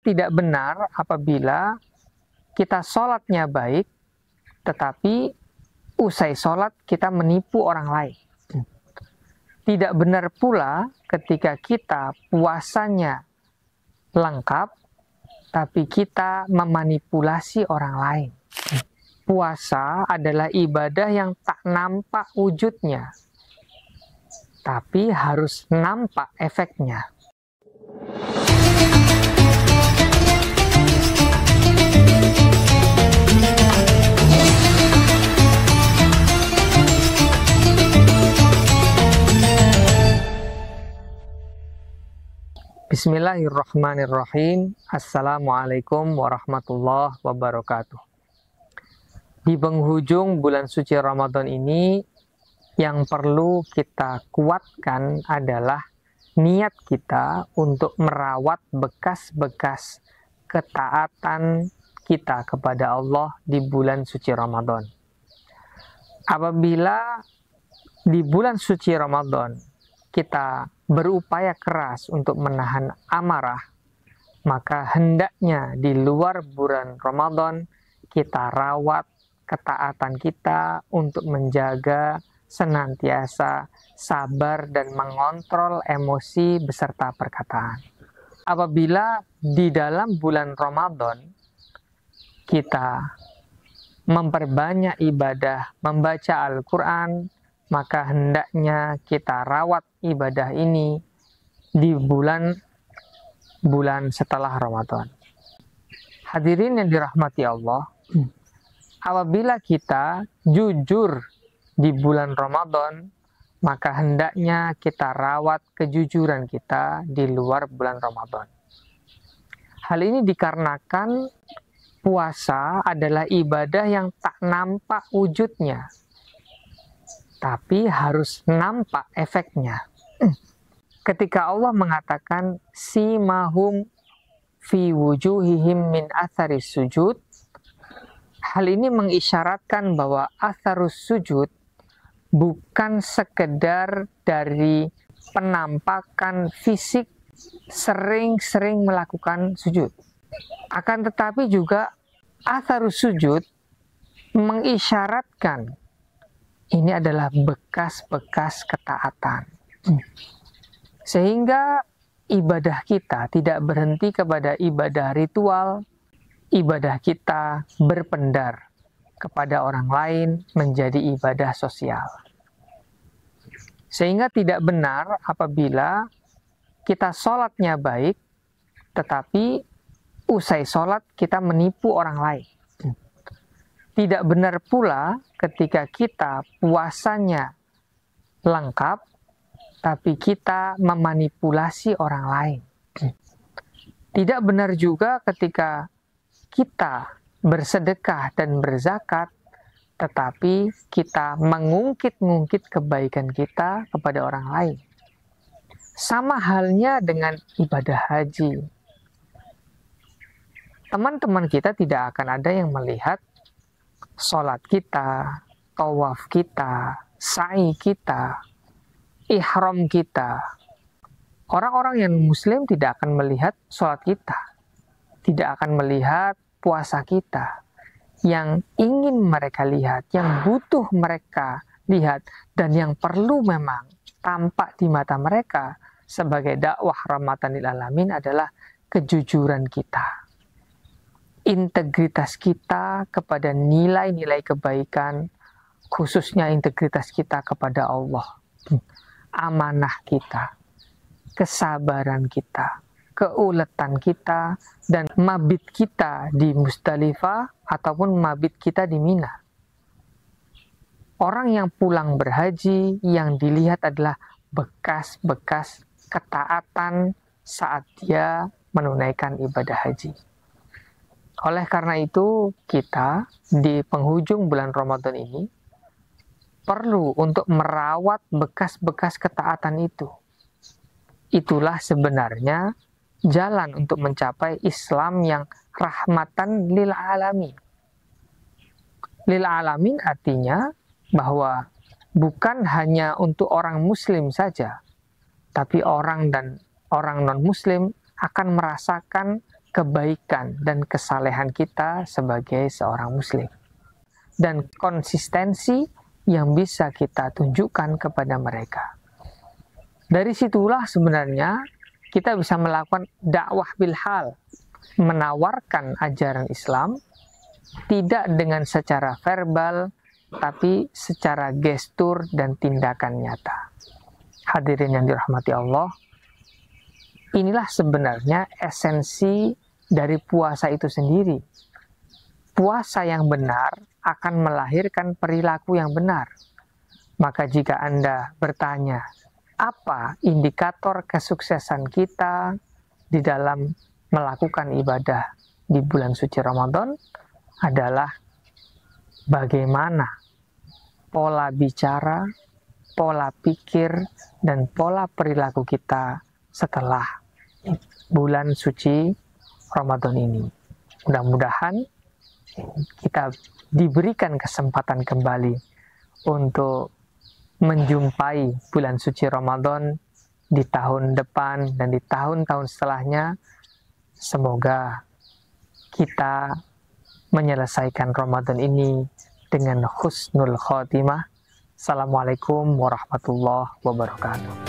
tidak benar apabila kita sholatnya baik, tetapi usai sholat kita menipu orang lain. Tidak benar pula ketika kita puasanya lengkap, tapi kita memanipulasi orang lain. Puasa adalah ibadah yang tak nampak wujudnya, tapi harus nampak efeknya. Bismillahirrahmanirrahim. Assalamualaikum warahmatullahi wabarakatuh. Di penghujung bulan suci Ramadan ini, yang perlu kita kuatkan adalah niat kita untuk merawat bekas-bekas ketaatan kita kepada Allah di bulan suci Ramadan. Apabila di bulan suci Ramadan kita berupaya keras untuk menahan amarah, maka hendaknya di luar bulan Ramadan kita rawat ketaatan kita untuk menjaga senantiasa sabar dan mengontrol emosi beserta perkataan. Apabila di dalam bulan Ramadan kita memperbanyak ibadah, membaca Al-Quran, maka hendaknya kita rawat ibadah ini di bulan setelah Ramadan. Hadirin yang dirahmati Allah, apabila kita jujur di bulan Ramadan, maka hendaknya kita rawat kejujuran kita di luar bulan Ramadan. Hal ini dikarenakan puasa adalah ibadah yang tak nampak wujudnya, tapi harus nampak efeknya. Ketika Allah mengatakan simahum fi wujuhihim min atharis sujud, hal ini mengisyaratkan bahwa atharus sujud bukan sekedar dari penampakan fisik sering-sering melakukan sujud. Akan tetapi juga atharus sujud mengisyaratkan ini adalah bekas-bekas ketaatan. Sehingga ibadah kita tidak berhenti kepada ibadah ritual, ibadah kita berpendar kepada orang lain menjadi ibadah sosial. Sehingga tidak benar apabila kita sholatnya baik, tetapi usai sholat kita menipu orang lain. Tidak benar pula ketika kita puasanya lengkap, tapi kita memanipulasi orang lain. Tidak benar juga ketika kita bersedekah dan berzakat, tetapi kita mengungkit-ungkit kebaikan kita kepada orang lain. Sama halnya dengan ibadah haji. Teman-teman kita tidak akan ada yang melihat sholat kita, tawaf kita, sa'i kita, ihram kita. Orang-orang yang muslim tidak akan melihat sholat kita, tidak akan melihat puasa kita. Yang ingin mereka lihat, yang butuh mereka lihat, dan yang perlu memang tampak di mata mereka sebagai dakwah rahmatan lil alamin adalah kejujuran kita, integritas kita kepada nilai-nilai kebaikan, khususnya integritas kita kepada Allah, amanah kita, kesabaran kita, keuletan kita, dan mabit kita di Musdalifah ataupun mabit kita di Mina. Orang yang pulang berhaji yang dilihat adalah bekas-bekas ketaatan saat dia menunaikan ibadah haji. Oleh karena itu, kita di penghujung bulan Ramadan ini perlu untuk merawat bekas-bekas ketaatan itu. Itulah sebenarnya jalan untuk mencapai Islam yang rahmatan lil alamin. Lil alamin artinya bahwa bukan hanya untuk orang muslim saja, tapi orang non muslim akan merasakan kebaikan dan kesalehan kita sebagai seorang muslim. Dan konsistensi yang bisa kita tunjukkan kepada mereka. Dari situlah sebenarnya kita bisa melakukan dakwah bil hal, menawarkan ajaran Islam, tidak dengan secara verbal, tapi secara gestur dan tindakan nyata. Hadirin yang dirahmati Allah, inilah sebenarnya esensi dari puasa itu sendiri. Puasa yang benar akan melahirkan perilaku yang benar. Maka jika Anda bertanya, apa indikator kesuksesan kita di dalam melakukan ibadah di bulan suci Ramadan, adalah bagaimana pola bicara, pola pikir, dan pola perilaku kita setelah bulan suci Ramadan ini. Mudah-mudahan kita diberikan kesempatan kembali untuk menjumpai bulan suci Ramadan di tahun depan dan di tahun-tahun setelahnya. Semoga kita menyelesaikan Ramadan ini dengan husnul khotimah. Assalamualaikum warahmatullahi wabarakatuh.